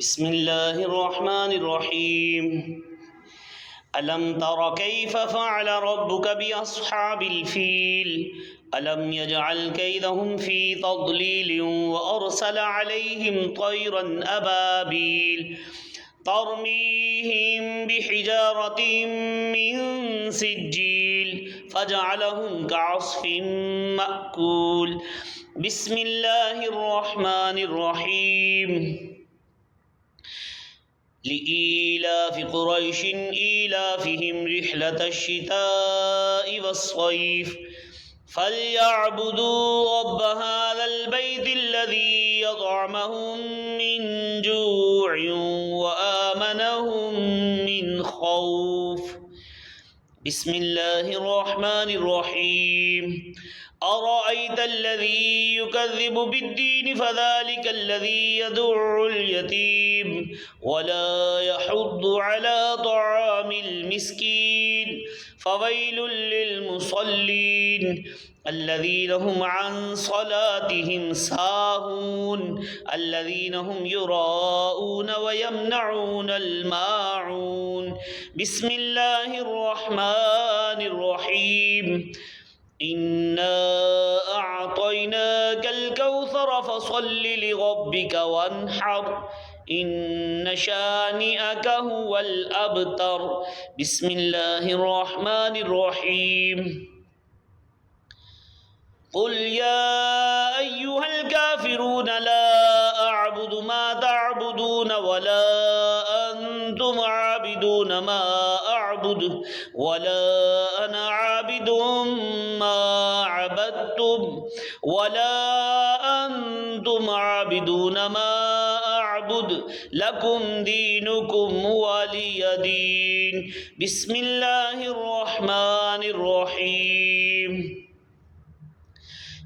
بسم الله الرحمن الرحيم ألم تر كيف فعل ربك بأصحاب الفيل ألم يجعل كيدهم في تضليل وأرسل عليهم طيرا أبابيل ترميهم بحجارة من سجيل فجعلهم كعصف مأكول بسم الله الرحمن الرحيم لإيلاف قريش إيلافهم رحلة الشتاء والصيف فليعبدوا رب هذا البيت الذي يطعمهم من جوع وآمنهم من خوف بسم الله الرحمن الرحيم أرأيت الذي يكذب بالدين فذلك الذي يدع اليتيم ولا يحض على طعام المسكين فويل للمصلين الذين هم عن صلاتهم ساهون الذين هم يراءون ويمنعون الماعون بسم الله الرحمن الرحيم إنا أعطيناك الكوثر فصل لربك وانحر إن شانئك هو الأبتر بسم الله الرحمن الرحيم قل يا أيها الكافرون لا أعبد ما تعبدون ولا أنتم عابدون ما أعبد ولا أنا عابد ما عبدتم ولا أنتم عابدون ما أعبد لكم دينكم ولي دين بسم الله الرحمن الرحيم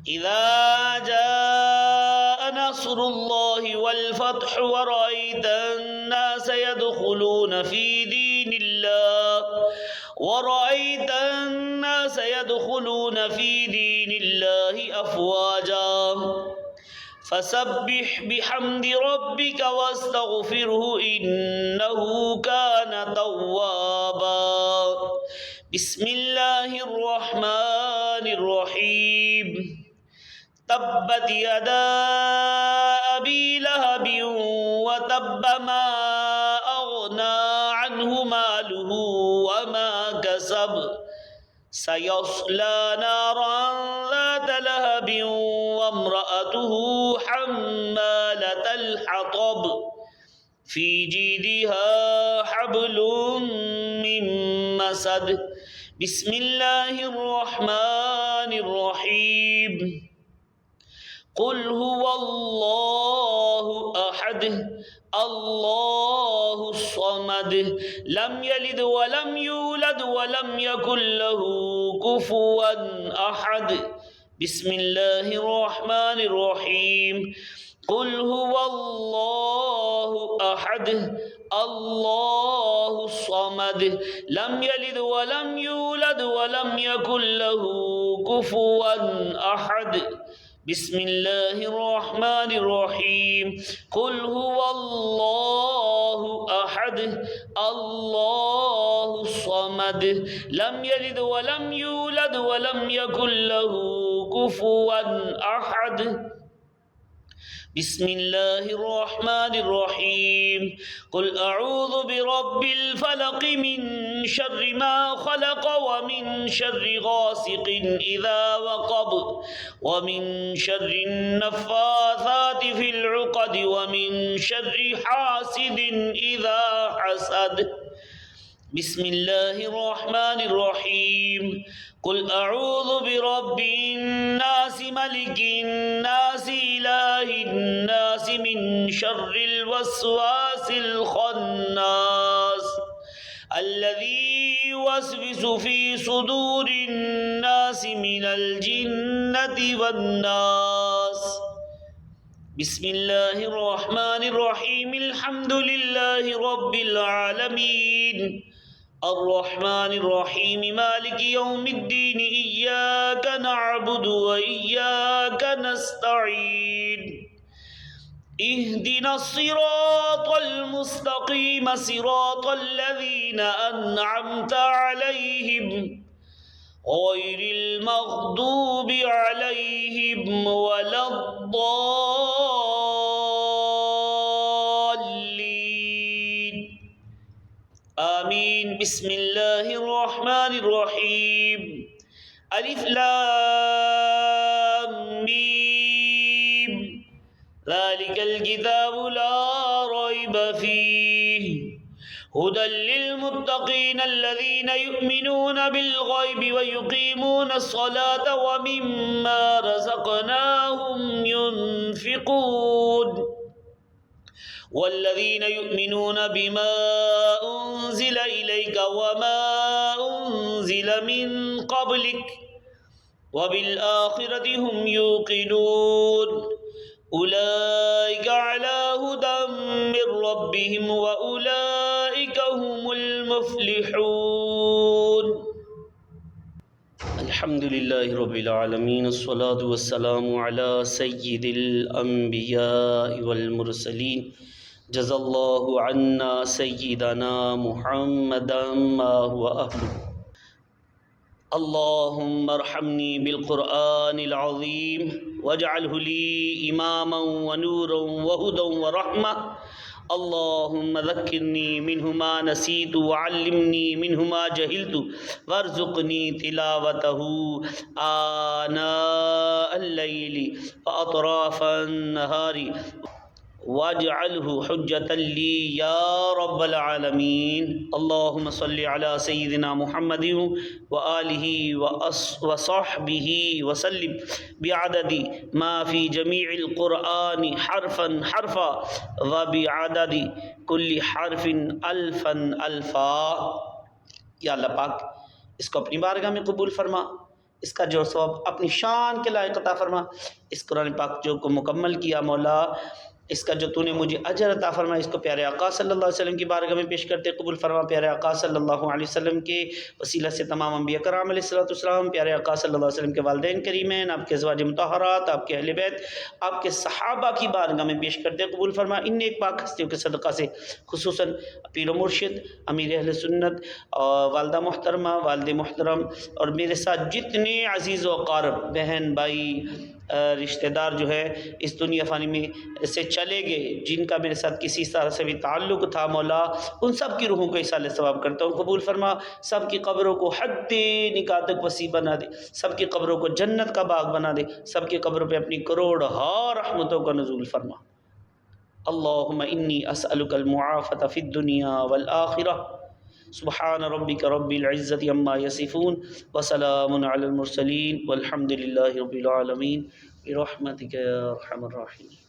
إذا جاء نصر الله والفتح ورأيت الناس يدخلون في دين الله أفواجا فسبح بحمد ربك واستغفره إنه كان توابا بسم الله الرحمن الرحيم تبت يدا أبي لهب وتب ما أغنى عنه ماله وما كسب سيصلى نارا ذات لهب وامرأته حمالة الحطب في جيدها حبل من مسد بسم الله الرحمن الرحيم قل هو الله أحد الله الصمد لم يلد ولم يولد ولم يكن له كفوا أحد بسم الله الرحمن الرحيم قل هو الله أحد الله الصمد لم يلد ولم يولد ولم يكن له كفوا أحد بسم الله الرحمن الرحيم قل هو الله أحد الله الصمد لم يلد ولم يولد ولم يكن له كفوا أحد بسم الله الرحمن الرحيم قل أعوذ برب الفلق من شر ما خلق ومن شر غاسق إذا وقب ومن شر النفاثات في العقد ومن شر حاسد إذا حسد بسم الله الرحمن الرحيم قل أعوذ برب الناس ملك الناس إله الناس من شر الوسواس الخناس الذي يوسوس في صدور الناس من الجنة والناس بسم الله الرحمن الرحيم الحمد لله رب العالمين الرحمن الرحيم مالك يوم الدين إياك نعبد وإياك نستعين اهدنا الصراط المستقيم صراط الذين أنعمت عليهم غير المغضوب عليهم ولا الضالين آمين. بسم الله الرحمن الرحيم. الف لام ميم ذلك الكتاب لا ريب فيه هدى للمتقين الذين يؤمنون بالغيب ويقيمون الصلاة ومما رزقناهم ينفقون والذين يؤمنون بما أنزل إليك وما أنزل من قبلك وبالآخرة هم يوقنون أولئك على هدى من ربهم وأولئك هم المفلحون. الحمد لله رب العالمين الصلاة والسلام على سيد الأنبياء والمرسلين جزا الله عنا سيدنا محمدا ما هو أهله. اللهم ارحمني بالقرآن العظيم واجعله لي إماما ونورا وهدى ورحمة. اللهم ذكرني منه ما نسيت وعلمني منه ما جهلت وارزقني تلاوته آناء الليل وأطراف النهار واجعله حجة لي يا رب العالمين. اللهم صل على سيدنا محمد وآله وصحبه وسلم بعدد ما في جميع القرآن حرفا حرفا وبعدد كل حرف ألفا ألفا. یا اللہ پاک اس کو اپنی بارگاہ میں قبول فرما، اس کا جو ثواب اپنی شان کے لائق عطا فرما. اس قرآن پاک جو کو مکمل کیا مولا، اس کا جو تو نے مجھے اجر عطا فرما، اس کو پیارے آقا صلی اللہ علیہ وسلم کی بارگاہ میں پیش کرتے قبول فرما. پیارے آقا صلی اللہ علیہ وسلم کے وسیلہ سے تمام انبیاء کرام علیہ السلام، پیارے آقا صلی اللہ علیہ وسلم کے والدین کریمین، آپ کے ازواج مطہرات، آپ کے اہل بیت، آپ کے صحابہ کی بارگاہ میں پیش کرتے قبول فرما. ان نیک پاک ہستیوں کے صدقہ سے خصوصاً پیر و مرشد، امیر اہل سنت، والدہ محترمہ، والد محترم، اور میرے ساتھ جتنے عزیز و اقارب، بہن بھائی، رشتہ دار جو ہے اس دنیا فانی میں سے چلے گئے، جن کا میرے ساتھ کسی طرح سے بھی تعلق تھا مولا، ان سب کی روحوں کو ایصال ثواب کرتا ہوں قبول فرما. سب کی قبروں کو حد نکاح تک وسیع بنا دے، سب کی قبروں کو جنت کا باغ بنا دے، سب کی قبروں پہ اپنی کروڑہا رحمتوں کا نزول فرما. اللہم انی اسألک المعافۃ فی الدنیا والآخرہ. سبحان ربک رب العزت عما یصفون وسلام علی المرسلین والحمد للہ رب العالمین برحمتک یا ارحم الراحمین.